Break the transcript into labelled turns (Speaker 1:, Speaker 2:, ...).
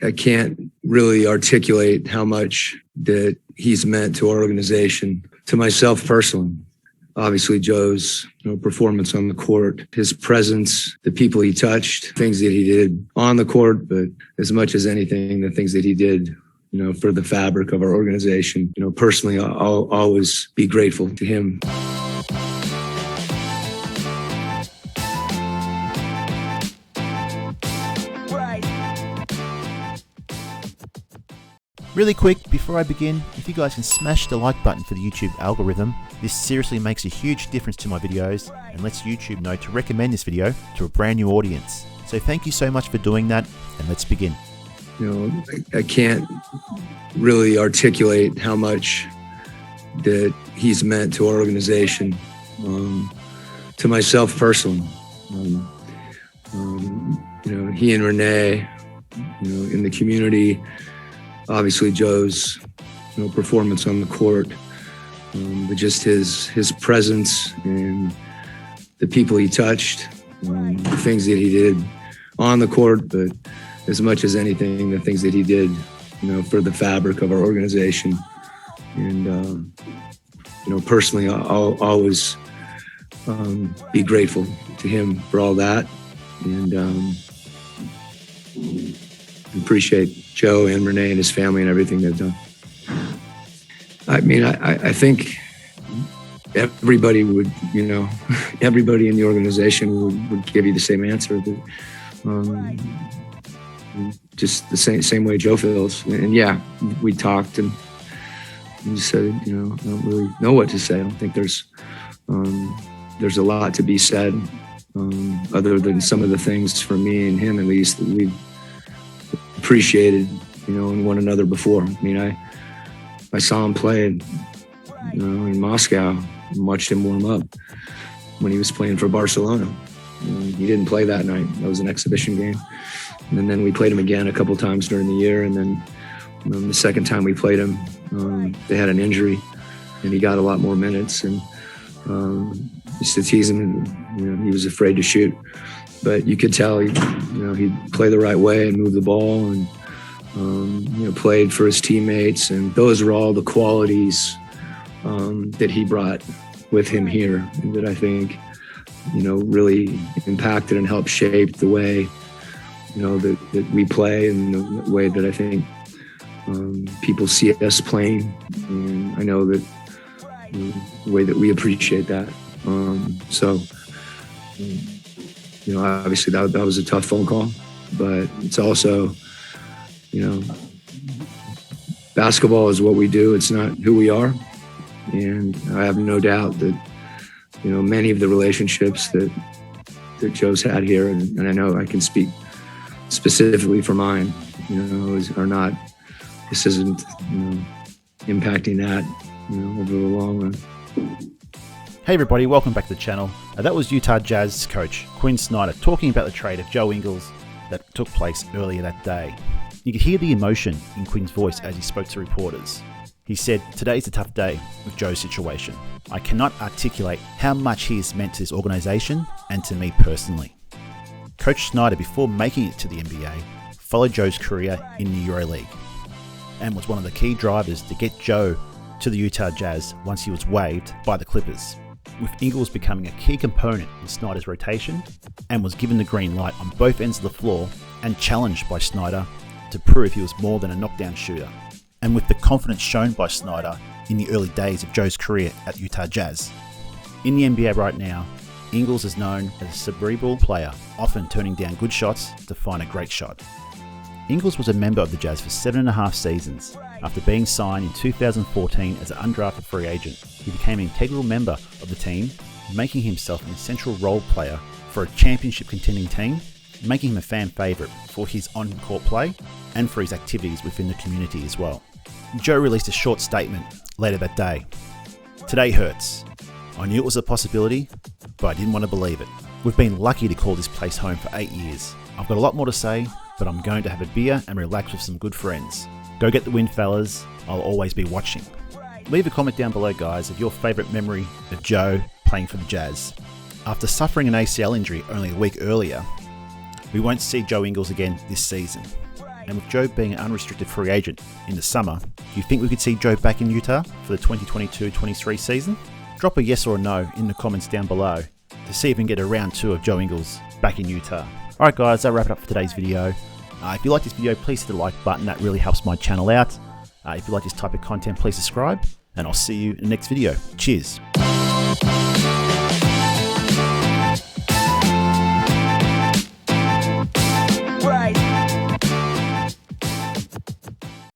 Speaker 1: I can't really articulate how much that he's meant to our organization, to myself personally. Obviously, Joe's performance on the court, his presence, the people he touched, things that he did on the court, but as much as anything, the things that he did, for the fabric of our organization. Personally, I'll always be grateful to him.
Speaker 2: Really quick, before I begin, if you guys can smash the like button for the YouTube algorithm, this seriously makes a huge difference to my videos and lets YouTube know to recommend this video to a brand new audience. So thank you so much for doing that, and let's begin.
Speaker 1: I can't really articulate how much that he's meant to our organization, to myself personally. He and Renee, in the community. Obviously, Joe's performance on the court, but just his presence and the people he touched, the things that he did on the court, but as much as anything, the things that he did, for the fabric of our organization. And personally, I'll always be grateful to him for all that, and appreciate Joe and Renee and his family and everything they've done. I mean, I think everybody would, everybody in the organization would give you the same answer. Just the same way Joe feels. And yeah, we talked and he said, I don't really know what to say. I don't think there's a lot to be said, other than some of the things for me and him, at least, that we've appreciated, in one another before. I mean, I saw him play, in Moscow, and watched him warm up when he was playing for Barcelona. He didn't play that night. That was an exhibition game. And then we played him again a couple times during the year. And then the second time we played him, they had an injury and he got a lot more minutes. And used to tease him, and he was afraid to shoot. But you could tell he'd play the right way and move the ball, and played for his teammates. And those were all the qualities that he brought with him here, and that I think really impacted and helped shape the way that we play, and the way that I think people see us playing. And I know that the way that we appreciate that. Obviously that was a tough phone call, but it's also, basketball is what we do. It's not who we are. And I have no doubt that, many of the relationships that Joe's had here, and I know I can speak specifically for mine, are not, this isn't, impacting that, over the long run.
Speaker 2: Hey everybody, welcome back to the channel. That was Utah Jazz coach Quin Snyder talking about the trade of Joe Ingles that took place earlier that day. You could hear the emotion in Quin's voice as he spoke to reporters. He said, "Today's a tough day with Joe's situation. I cannot articulate how much he has meant to this organization and to me personally." Coach Snyder, before making it to the NBA, followed Joe's career in the EuroLeague and was one of the key drivers to get Joe to the Utah Jazz once he was waived by the Clippers, with Ingles becoming a key component in Snyder's rotation, and was given the green light on both ends of the floor and challenged by Snyder to prove he was more than a knockdown shooter. And with the confidence shown by Snyder in the early days of Joe's career at Utah Jazz. In the NBA right now, Ingles is known as a cerebral player, often turning down good shots to find a great shot. Ingles was a member of the Jazz for 7.5 seasons. After being signed in 2014 as an undrafted free agent, he became an integral member of the team, making himself an essential role player for a championship contending team, making him a fan favourite for his on-court play and for his activities within the community as well. Joe released a short statement later that day. "Today hurts. I knew it was a possibility, but I didn't want to believe it. We've been lucky to call this place home for 8 years. I've got a lot more to say, but I'm going to have a beer and relax with some good friends. Go get the win, fellas. I'll always be watching." Leave a comment down below, guys, of your favourite memory of Joe playing for the Jazz. After suffering an ACL injury only a week earlier, we won't see Joe Ingles again this season. And with Joe being an unrestricted free agent in the summer, do you think we could see Joe back in Utah for the 2022-23 season? Drop a yes or a no in the comments down below to see if we can get a round 2 of Joe Ingles back in Utah. Alright guys, that'll wrap it up for today's video. If you like this video, please hit the like button, that really helps my channel out. If you like this type of content, please subscribe, and I'll see you in the next video. Cheers.